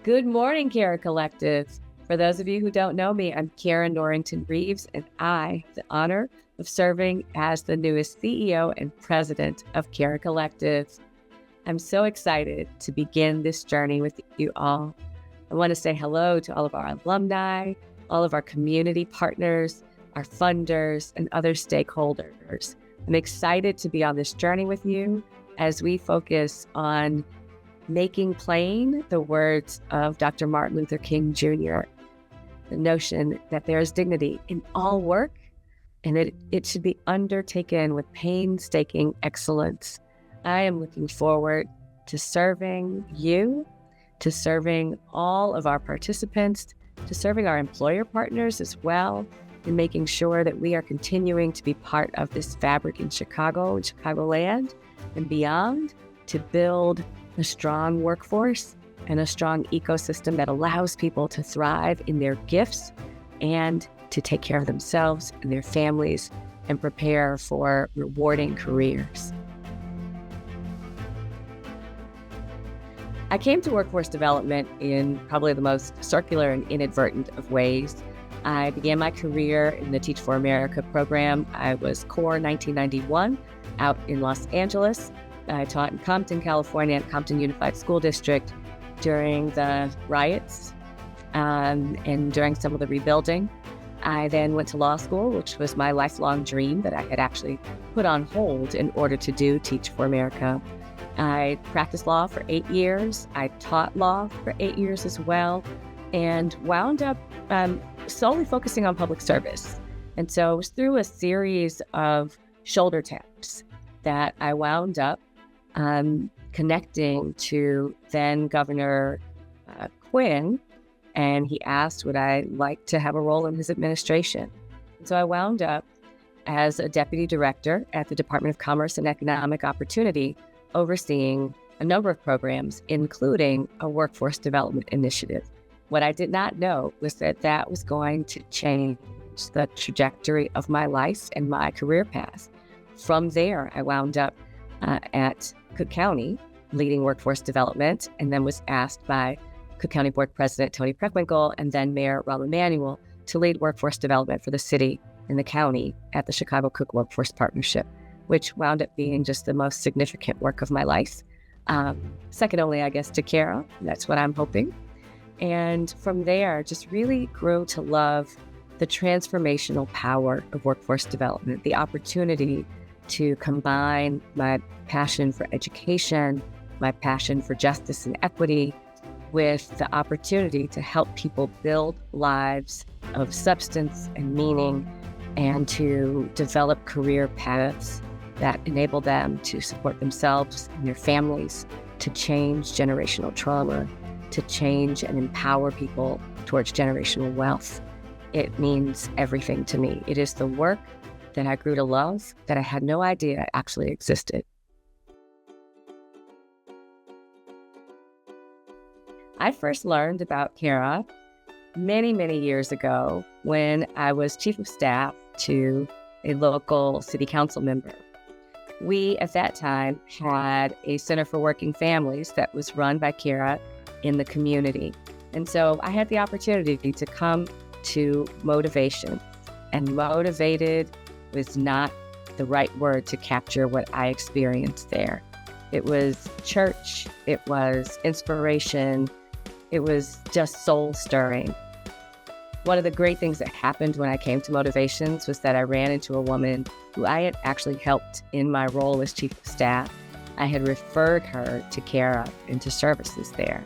Good morning, Cara Collective. For those of you who don't know me, I'm Karin Norington-Reaves, and I have the honor of serving as the newest CEO and president of Cara Collective. I'm so excited to begin this journey with you all. I want to say hello to all of our alumni, all of our community partners, our funders, and other stakeholders. I'm excited to be on this journey with you as we focus on making plain the words of Dr. Martin Luther King Jr., the notion that there is dignity in all work and that it should be undertaken with painstaking excellence. I am looking forward to serving you, to serving all of our participants, to serving our employer partners as well, and making sure that we are continuing to be part of this fabric in Chicago and Chicagoland and beyond to build a strong workforce and a strong ecosystem that allows people to thrive in their gifts and to take care of themselves and their families and prepare for rewarding careers. I came to workforce development in probably the most circular and inadvertent of ways. I began my career in the Teach for America program. I was core 1991 out in Los Angeles. I taught in Compton, California, at Compton Unified School District during the riots and during some of the rebuilding. I then went to law school, which was my lifelong dream that I had actually put on hold in order to do Teach for America. I practiced law for 8 years. I taught law for 8 years as well, and wound up solely focusing on public service. And so it was through a series of shoulder taps that I wound up connecting to then Governor Quinn, and he asked would I like to have a role in his administration. And so I wound up as a deputy director at the Department of Commerce and Economic Opportunity, overseeing a number of programs, including a workforce development initiative. What I did not know was that that was going to change the trajectory of my life and my career path. From there, I wound up at Cook County, leading workforce development, and then was asked by Cook County Board President Tony Preckwinkle and then Mayor Rahm Emanuel to lead workforce development for the city and the county at the Chicago Cook Workforce Partnership, which wound up being just the most significant work of my life. Second only, I guess, to Cara. That's what I'm hoping. And from there, just really grew to love the transformational power of workforce development, the opportunity to combine my passion for education, my passion for justice and equity, with the opportunity to help people build lives of substance and meaning and to develop career paths that enable them to support themselves and their families, to change generational trauma, to change and empower people towards generational wealth. It means everything to me. It is the work that I grew to love that I had no idea actually existed. I first learned about Cara many, many years ago when I was chief of staff to a local city council member. We, at that time, had a Center for Working Families that was run by Cara in the community. And so I had the opportunity to come to motivation, and motivated was not the right word to capture what I experienced there. It was church, it was inspiration, it was just soul stirring. One of the great things that happened when I came to Motivations was that I ran into a woman who I had actually helped in my role as chief of staff. I had referred her to Cara and to services there.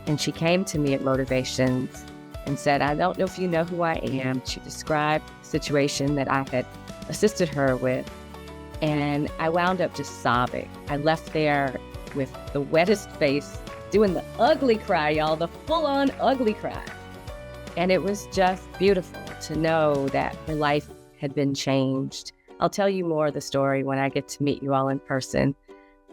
And she came to me at Motivations and said, I don't know if you know who I am. She described the situation that I had assisted her with. And I wound up just sobbing. I left there with the wettest face, doing the ugly cry, y'all, the full-on ugly cry. And it was just beautiful to know that her life had been changed. I'll tell you more of the story when I get to meet you all in person.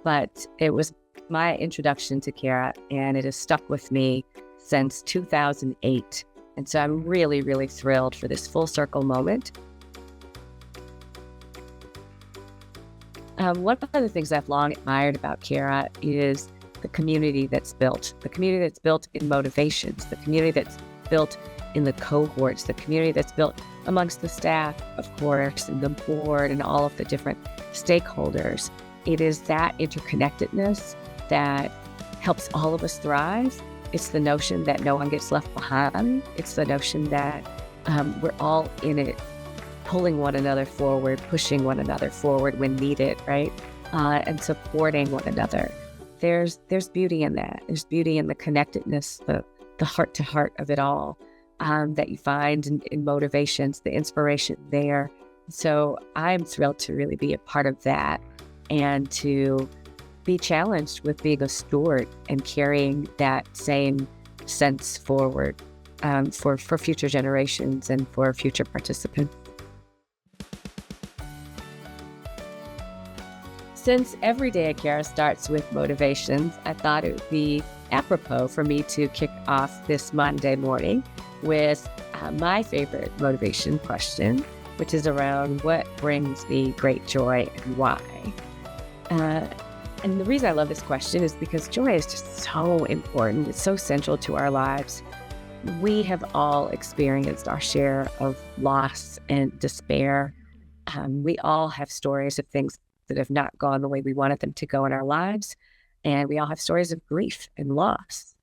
But it was my introduction to Cara, and it has stuck with me since 2008. And so I'm really, really thrilled for this full circle moment. One of the things I've long admired about Cara is the community that's built in motivations, the community that's built in the cohorts, the community that's built amongst the staff, of course, and the board and all of the different stakeholders. It is that interconnectedness that helps all of us thrive. It's the notion that no one gets left behind. It's the notion that we're all in it, pulling one another forward, pushing one another forward when needed, right? And supporting one another. There's beauty in that. There's beauty in the connectedness, the heart-to-heart of it all that you find in motivations, the inspiration there. So I'm thrilled to really be a part of that and to be challenged with being a steward and carrying that same sense forward for future generations and for future participants. Since every day at Cara starts with motivations, I thought it would be apropos for me to kick off this Monday morning with my favorite motivation question, which is around what brings me great joy and why. And the reason I love this question is because joy is just so important. It's so central to our lives. We have all experienced our share of loss and despair. We all have stories of things that have not gone the way we wanted them to go in our lives. And we all have stories of grief and loss.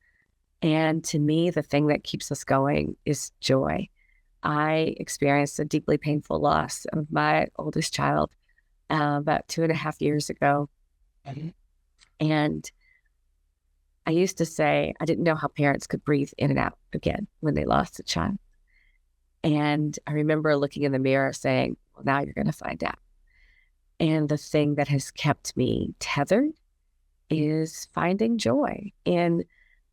And to me, the thing that keeps us going is joy. I experienced a deeply painful loss of my oldest child about 2.5 years ago. And I used to say, I didn't know how parents could breathe in and out again when they lost a child. And I remember looking in the mirror saying, well, now you're going to find out. And the thing that has kept me tethered is finding joy in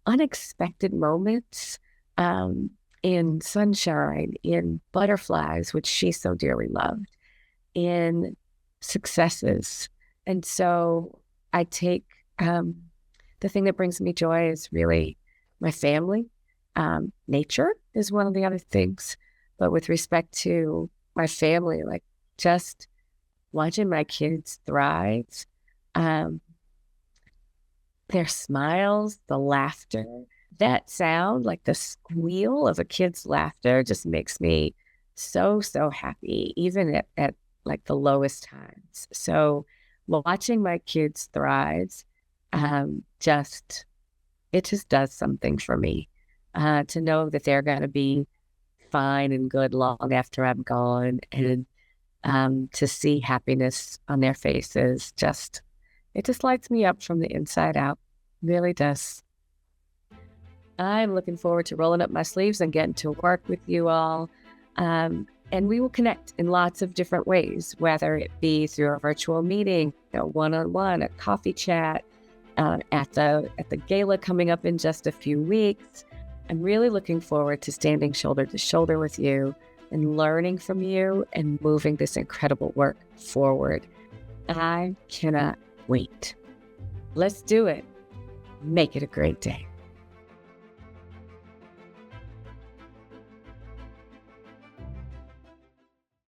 unexpected moments, in sunshine, in butterflies, which she so dearly loved, in successes. And so I take the thing that brings me joy is really my family. Nature is one of the other things. But with respect to my family, like just watching my kids thrive, their smiles, the laughter, that sound, like the squeal of a kid's laughter just makes me so, so happy, even at like the lowest times. So watching my kids thrive, it just does something for me to know that they're going to be fine and good long after I'm gone, and to see happiness on their faces, it just lights me up from the inside out. Really does. I'm looking forward to rolling up my sleeves and getting to work with you all. And we will connect in lots of different ways, whether it be through a virtual meeting, one-on-one, a coffee chat, at the gala coming up in just a few weeks. I'm really looking forward to standing shoulder to shoulder with you and learning from you and moving this incredible work forward. I cannot wait. Let's do it. Make it a great day.